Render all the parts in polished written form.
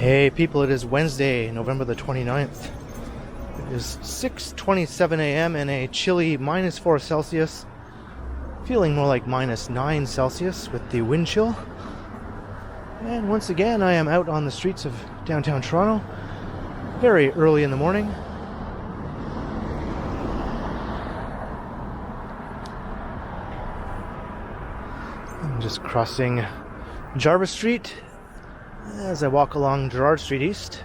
Hey people, it is Wednesday, November the 29th. It is 6:27 a.m. and a chilly -4 Celsius, feeling more like -9 Celsius with the wind chill. And once again, I am out on the streets of downtown Toronto, very early in the morning. I'm just crossing Jarvis Street as I walk along Gerrard Street East.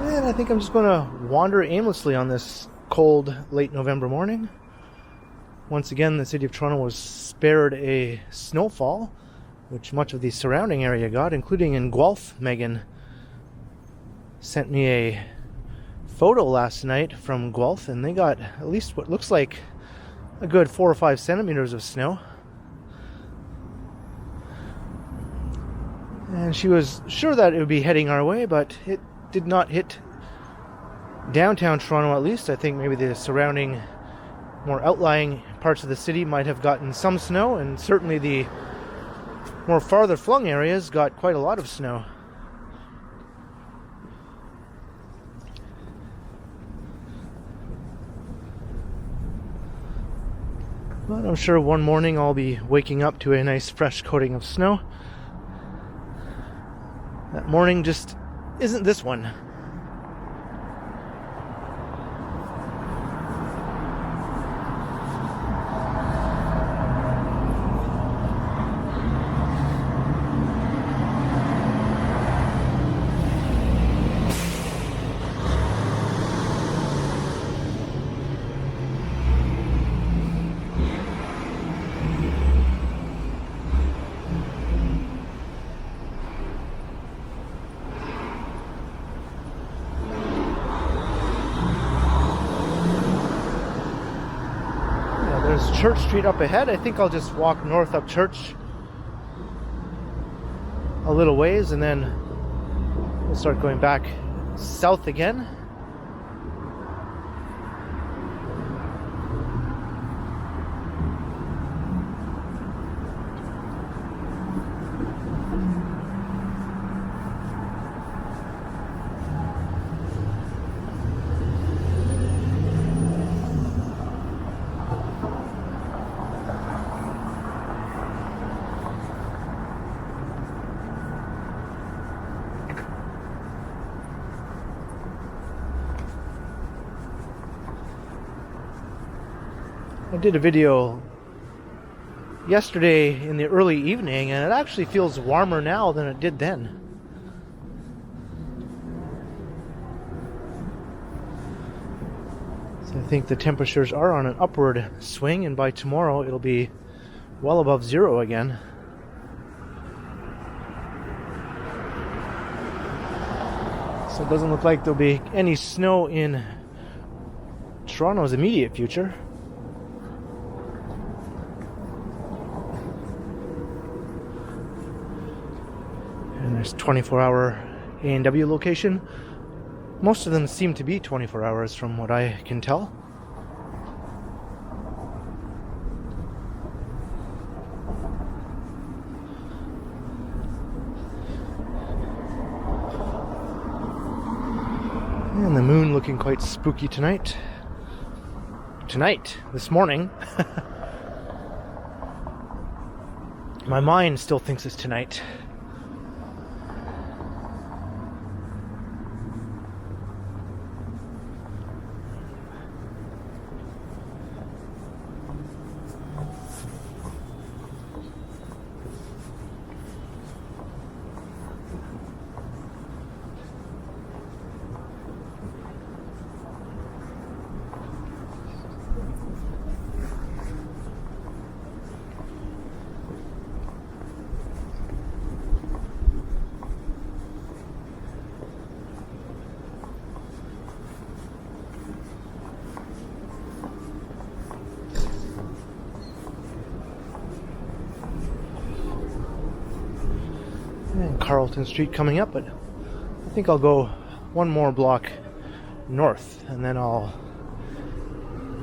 And I think I'm just going to wander aimlessly on this cold late November morning. Once again, the city of Toronto was spared a snowfall, which much of the surrounding area got, including in Guelph. Megan sent me a photo last night from Guelph, and they got at least what looks like a good 4 or 5 centimeters of snow. And she was sure that it would be heading our way, but it did not hit downtown Toronto, at least. I think maybe the surrounding, more outlying parts of the city might have gotten some snow, and certainly the more farther flung areas got quite a lot of snow. But I'm sure one morning I'll be waking up to a nice fresh coating of snow. That morning just isn't this one. There's Church Street up ahead. I think I'll just walk north up Church a little ways, and then we'll start going back south again. I did a video yesterday in the early evening, and it actually feels warmer now than it did then. So I think the temperatures are on an upward swing, and by tomorrow it'll be well above zero again. So it doesn't look like there'll be any snow in Toronto's immediate future. And there's 24-hour A&W location. Most of them seem to be 24 hours from what I can tell. And the moon looking quite spooky tonight. This morning. My mind still thinks it's tonight. And Carlton Street coming up, but I think I'll go one more block north and then I'll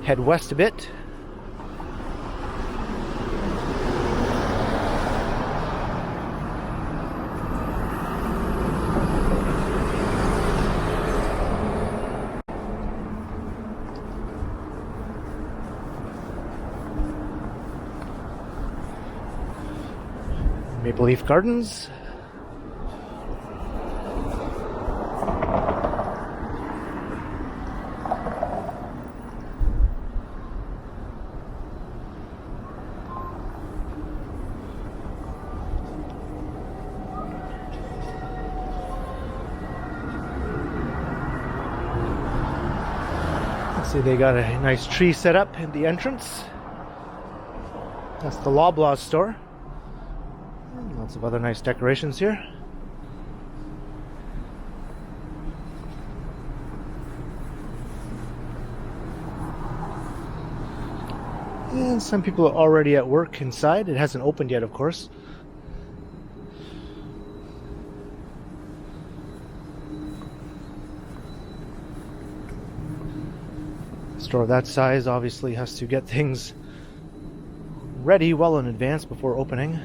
head west a bit. Maple Leaf Gardens. See, they got a nice tree set up at the entrance. That's the Loblaw store. Lots of other nice decorations here. And some people are already at work inside. It hasn't opened yet, of course. A store that size obviously has to get things ready well in advance before opening.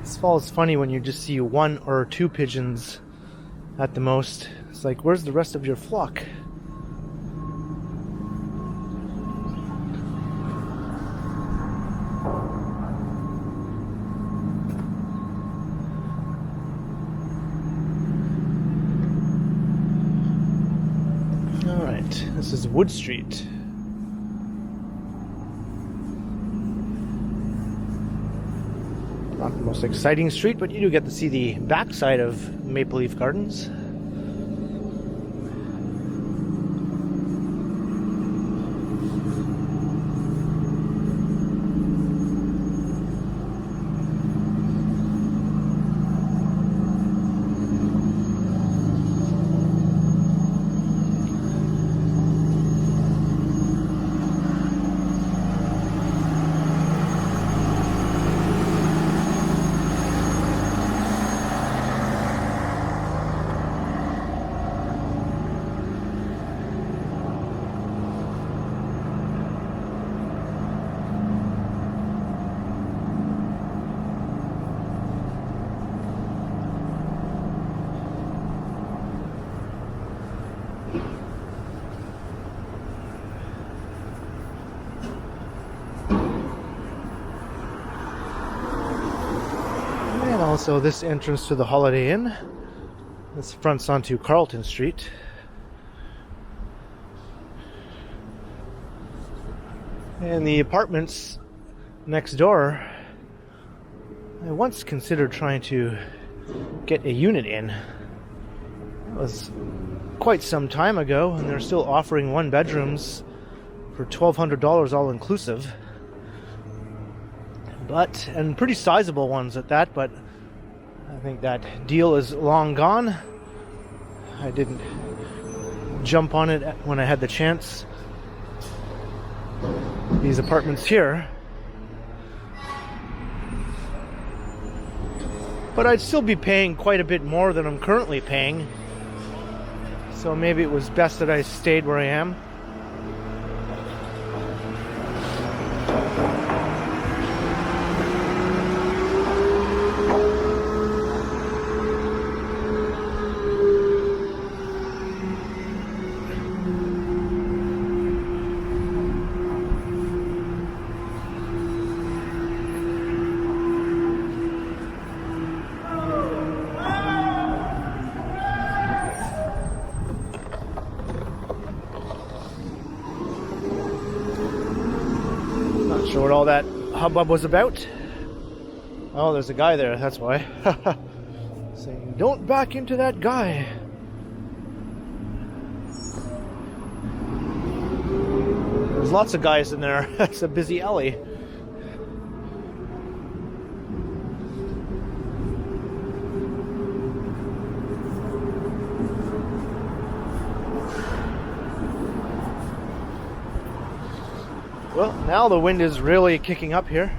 This fall is funny when you just see one or two pigeons at the most. It's like, where's the rest of your flock? Alright, this is Wood Street. Not the most exciting street, but you do get to see the backside of Maple Leaf Gardens. And also this entrance to the Holiday Inn. This fronts onto Carlton Street. And the apartments next door, I once considered trying to get a unit in. It was quite some time ago, and they're still offering one bedrooms for $1,200 all inclusive. And pretty sizable ones at that, but I think that deal is long gone. I didn't jump on it when I had the chance. These apartments here. But I'd still be paying quite a bit more than I'm currently paying. So maybe it was best that I stayed where I am. Sure what all that hubbub was about. Oh, there's a guy there, that's why. Saying, don't back into that guy. There's lots of guys in there. It's a busy alley. Well, now the wind is really kicking up here.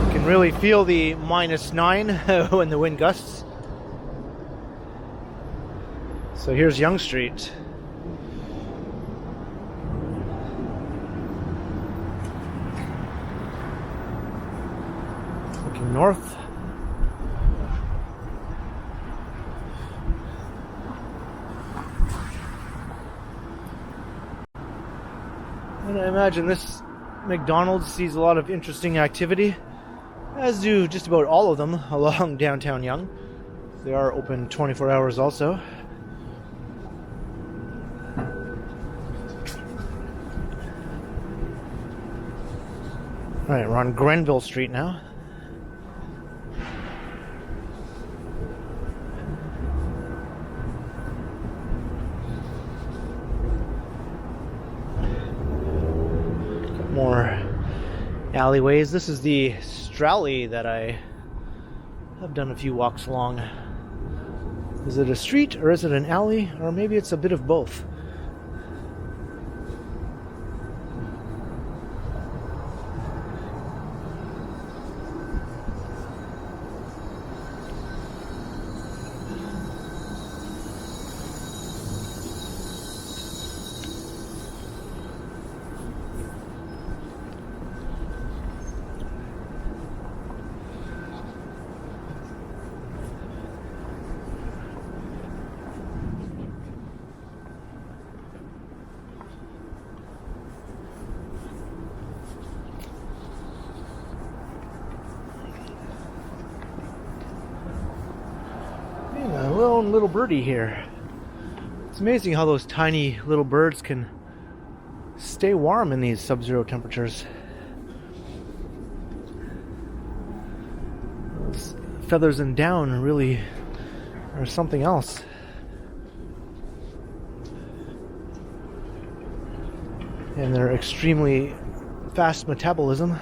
You can really feel the -9 when the wind gusts. So here's Yonge Street. Looking north. And I imagine this McDonald's sees a lot of interesting activity, as do just about all of them along downtown Yonge. They are open 24 hours also. Alright, we're on Grenville Street now. More alleyways. This is the Stralley that I have done a few walks along. Is it a street or is it an alley? Or maybe it's a bit of both. A lone little birdie here. It's amazing how those tiny little birds can stay warm in these sub-zero temperatures. Those feathers and down really are something else. And their extremely fast metabolism.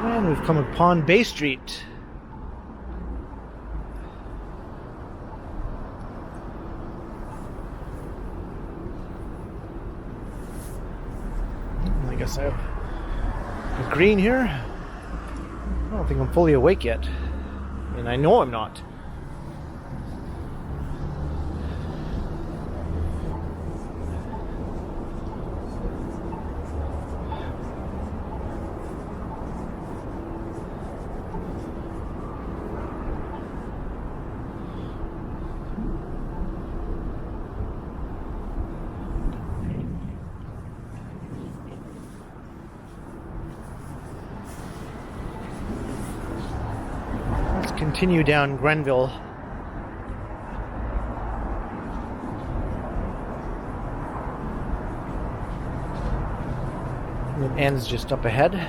And we've come upon Bay Street. I guess I have a green here. I don't think I'm fully awake yet. And I know I'm not. Continue down Grenville. It ends just up ahead.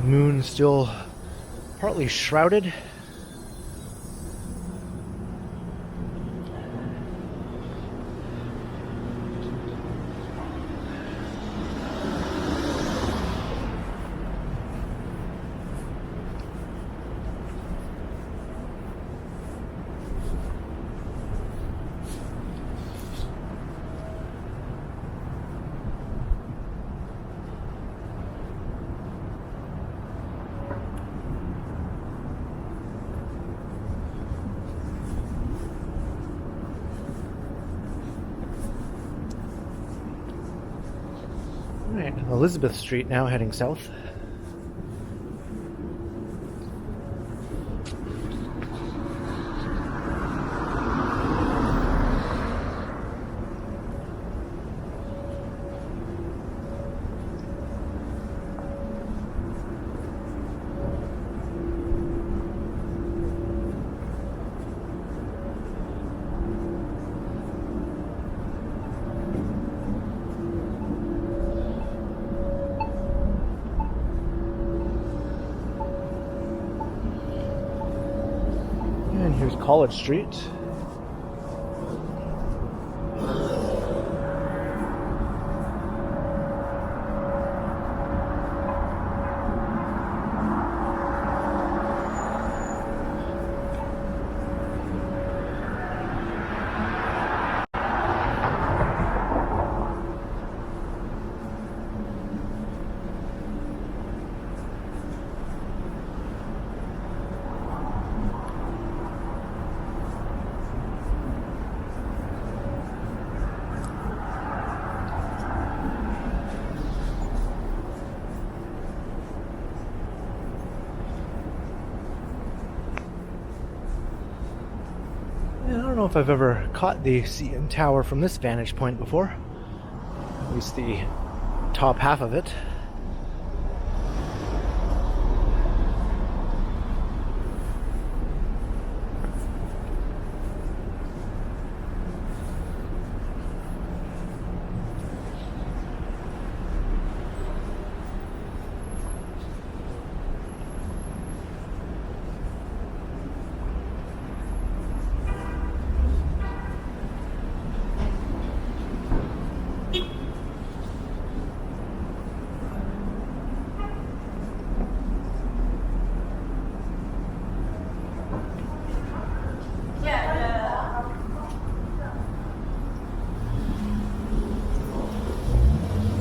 Moon still partly shrouded. Elizabeth Street now, heading south. And here's College Street. I don't know if I've ever caught the CN Tower from this vantage point before. At least the top half of it.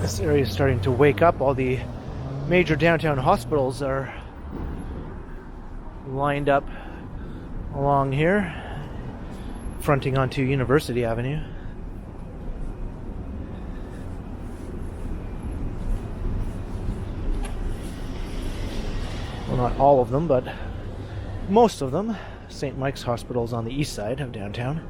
This area is starting to wake up. All the major downtown hospitals are lined up along here, fronting onto University Avenue. Well, not all of them, but most of them. St. Mike's Hospital is on the east side of downtown.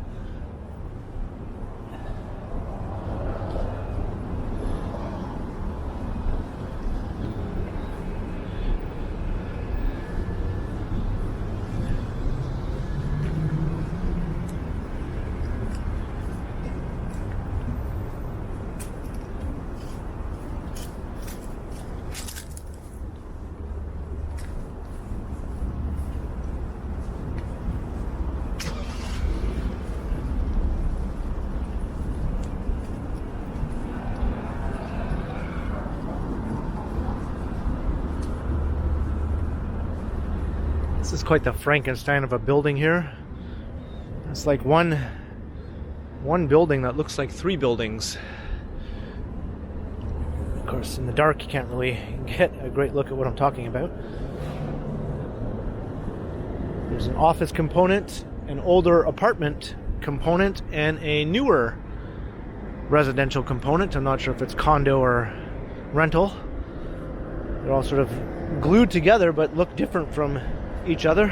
This is quite the Frankenstein of a building here. It's like one building that looks like three buildings. Of course, in the dark you can't really get a great look at what I'm talking about. There's an office component, an older apartment component, and a newer residential component. I'm not sure if it's condo or rental. They're all sort of glued together but look different from each other.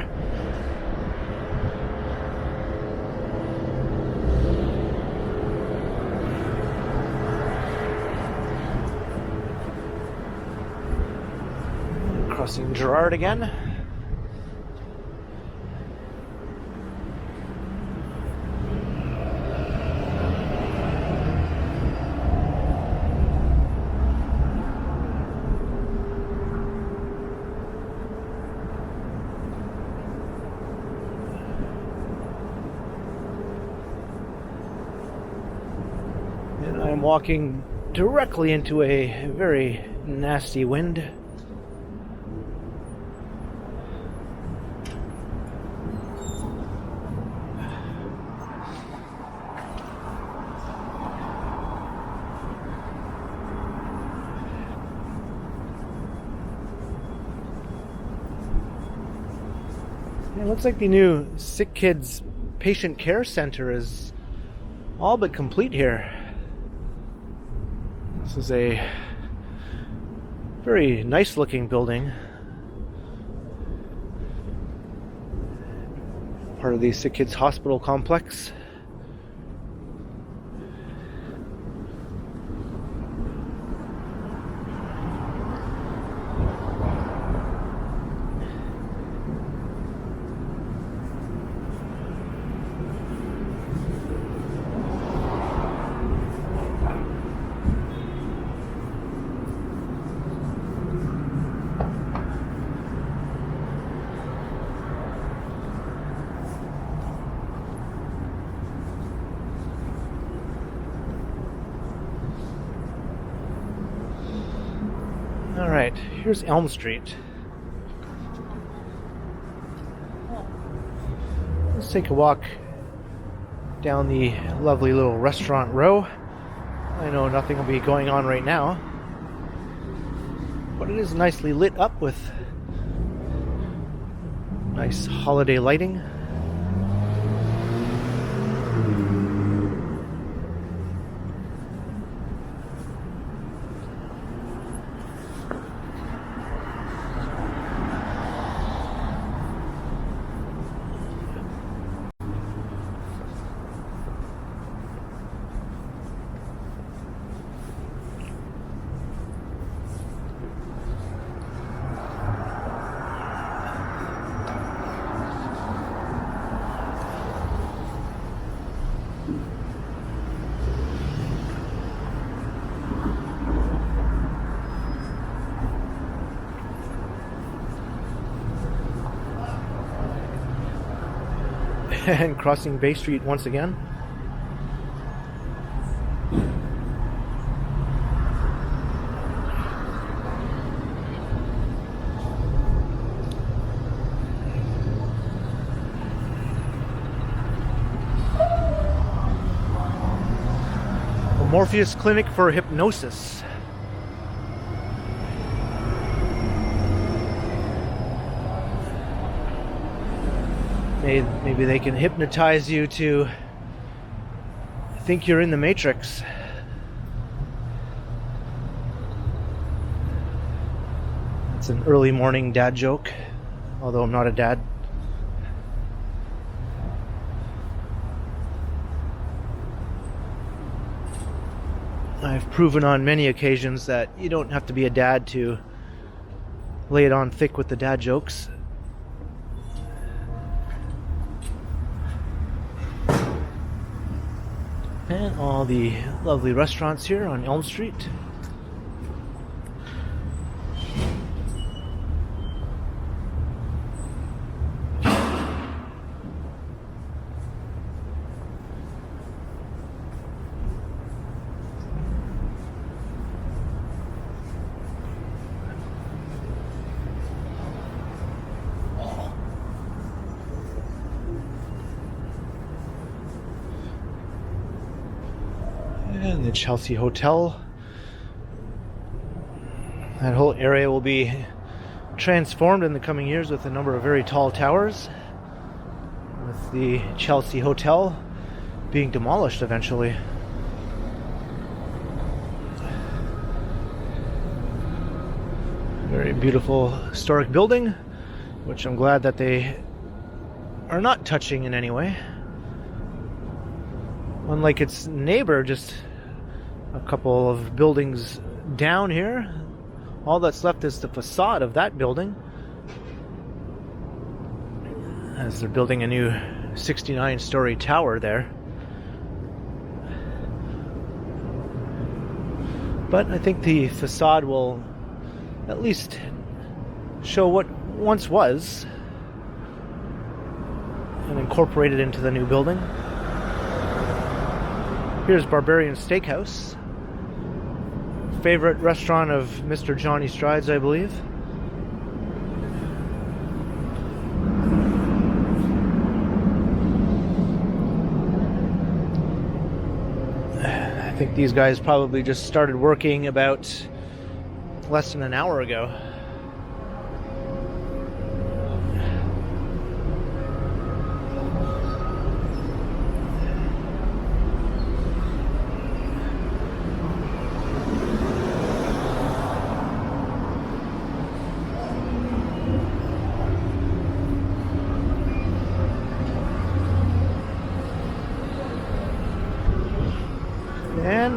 Crossing Gerrard again. And I'm walking directly into a very nasty wind. It looks like the new Sick Kids Patient Care Center is all but complete here. This is a Very nice looking building. Part of the Sick Kids Hospital complex. Alright, here's Elm Street. Let's take a walk down the lovely little restaurant row. I know nothing will be going on right now, but it is nicely lit up with nice holiday lighting. And crossing Bay Street once again. A Morpheus Clinic for Hypnosis. Maybe they can hypnotize you to think you're in the Matrix. It's an early morning dad joke, although I'm not a dad. I've proven on many occasions that you don't have to be a dad to lay it on thick with the dad jokes. And all the lovely restaurants here on Elm Street. And the Chelsea Hotel. That whole area will be transformed in the coming years with a number of very tall towers, with the Chelsea Hotel being demolished eventually. Very beautiful historic building, which I'm glad that they are not touching in any way. Unlike its neighbor, just a couple of buildings down here, all that's left is the facade of that building, as they're building a new 69-story tower there. But I think the facade will at least show what once was and incorporate it into the new building. Here's Barbarian Steakhouse, favorite restaurant of Mr. Johnny Strides, I believe. I think these guys probably just started working about less than an hour ago.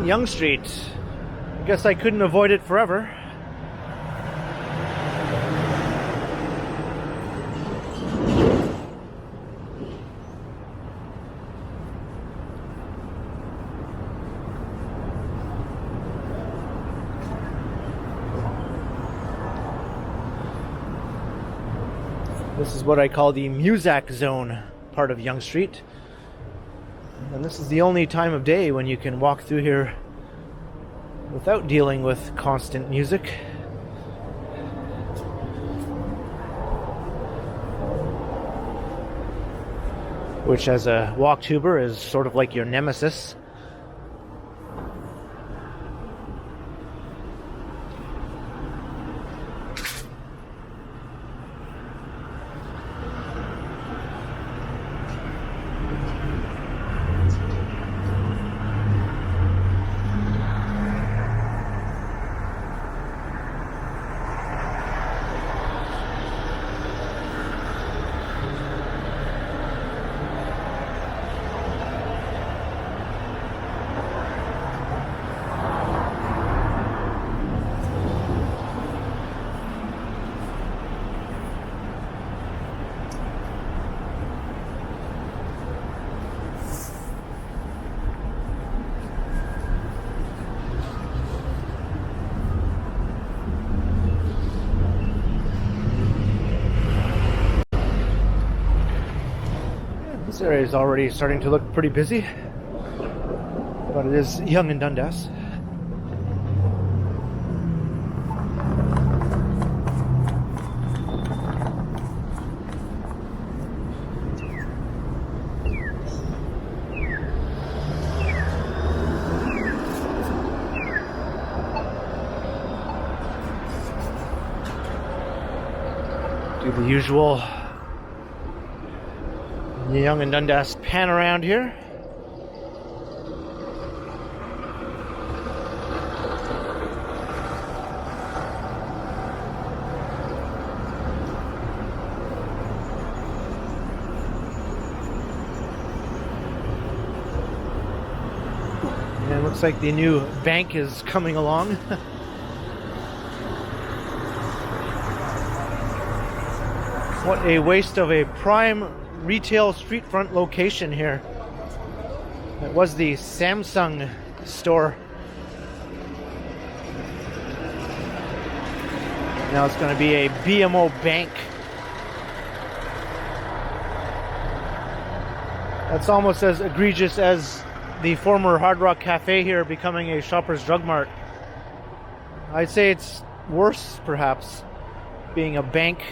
Yonge Street. I guess I couldn't avoid it forever. This is what I call the Muzak Zone part of Yonge Street. And this is the only time of day when you can walk through here without dealing with constant music. Which, as a walk tuber, is sort of like your nemesis. This area is already starting to look pretty busy, but it is Yonge and Dundas. Do the usual Yonge and Dundas pan around here. And it looks like the new bank is coming along. What a waste of a prime retail street front location here. It was the Samsung store. Now it's going to be a BMO bank. That's almost as egregious as the former Hard Rock Cafe here becoming a Shoppers Drug Mart. I'd say it's worse, perhaps, being a bank.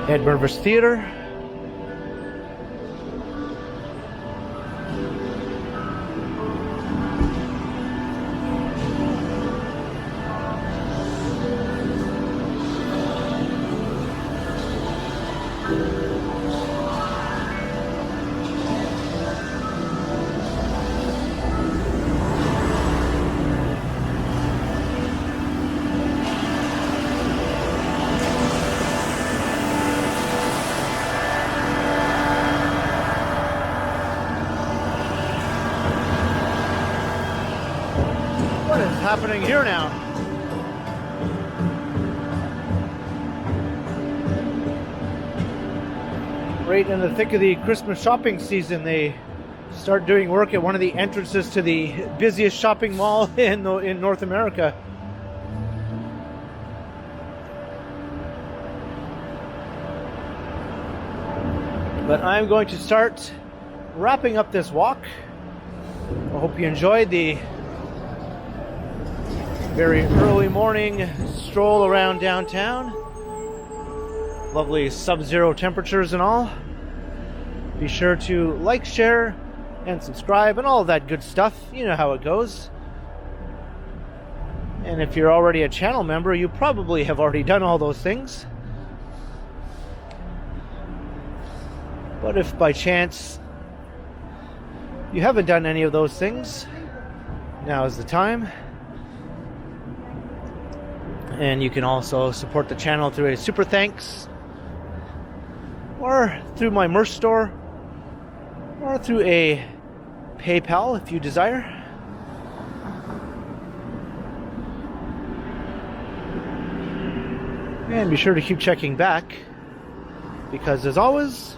Ed Mervis Theater. What is happening here now? Right in the thick of the Christmas shopping season, they start doing work at one of the entrances to the busiest shopping mall in North America. But I'm going to start wrapping up this walk. I hope you enjoyed the very early morning stroll around downtown. Lovely sub-zero temperatures and all. Be sure to like, share, and subscribe and all of that good stuff. You know how it goes. And if you're already a channel member, you probably have already done all those things. But if by chance you haven't done any of those things, now is the time. And you can also support the channel through a super thanks, or through my merch store, or through a PayPal if you desire. And be sure to keep checking back, because as always,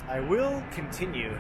I will continue.